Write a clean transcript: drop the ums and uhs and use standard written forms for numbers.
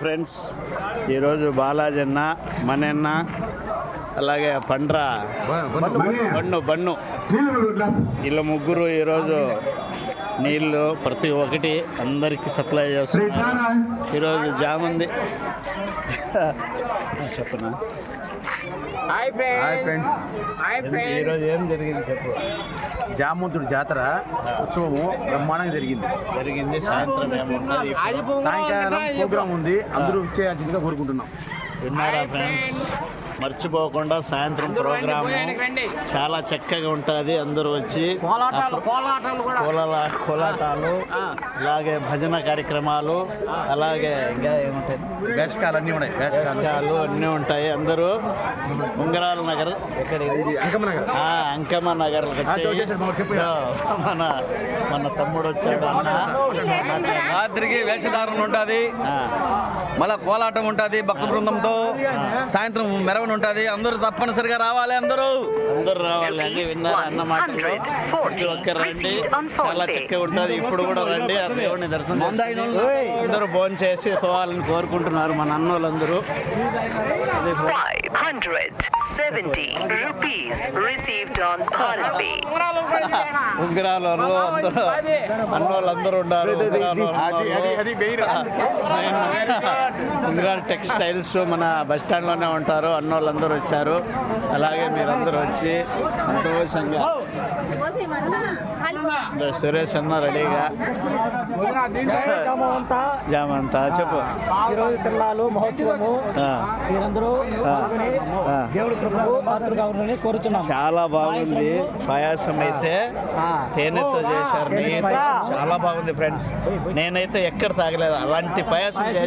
Friends, ఈరోజు బాలాజన్న, మనన్న, అలాగే పండ్ర bun వీళ్ళ ముగ్గురు ఈరోజు నీళ్ళు ప్రతి ఒక్కటి అందరికీ సప్లై చేస్తున్నారు. ఈరోజు జామ్ ఉంది. చెప్పనా? ఈరోజు ఏం జరిగింది చెప్పు. జామంతుడి జాతర ఉత్సవము బ్రహ్మాండంగా జరిగింది. సాయంత్రం ఏమున్నది, సాయంకాలం ప్రోగ్రాం ఉంది. అందరూ ఇచ్చేయాల్సిందిగా కోరుకుంటున్నాం. విన్నారా ఫ్రెండ్స్? మర్చిపోకుండా సాయంత్రం ప్రోగ్రాము చాలా చక్కగా ఉంటుంది. అందరూ వచ్చి కోలాటాలు, అలాగే భజన కార్యక్రమాలు, అలాగే ఇంకా ఏముంటాయి, వేషకాలు అన్నీ ఉన్నాయి. వేషకాలు అన్నీ ఉంటాయి. అందరూ ఉంగరాల నగర్, అంకమ్మ నగర్ మన తమ్ముడు వచ్చాడు. రాత్రికి వేషధారణ ఉంటుంది, మళ్ళా కోలాటం ఉంటుంది భక్త బృందంతో. సాయంత్రం మెరవని ఉంటుంది. అందరూ తప్పనిసరిగా రావాలి. అందరూ రావాలి అని విన్నారు అన్నమాట. ప్రతి ఒక్కరు రండి, చాలా చక్కగా ఉంటుంది. ఇప్పుడు కూడా రండి, ఆ దేవుడిని దర్శనం అందరూ భోజనం చేసి పోవాలని కోరుకుంటున్నారు మన అన్నోళ్ళందరూ. 570 rupees received on Bharat Pay. ఉంగరాలు అందరూ అన్నోళ్ళందరూ ఉన్నారు. ఉంగరాలు టెక్స్టైల్స్ మన బస్ స్టాండ్ లోనే ఉంటారు. అన్నోళ్ళందరూ వచ్చారు. అలాగే మీరందరూ వచ్చి సంతోషంగా. సురేష్ అన్న రెడీగా జామంతా చెప్పు. ఈరోజు తిరునాళ్ళు మహోత్సవము, మీరందరూ దేవుడి కృపకు పాత్రగా ఉండాలని కోరుతున్నాం. చాలా బాగుంది. పాయాసం అయితే తేనెతో చేశారు. చాలా బాగుంది ఫ్రెండ్స్. నేనైతే ఎక్కడ తాగలేదు అలాంటి పాయాసం చేశారు.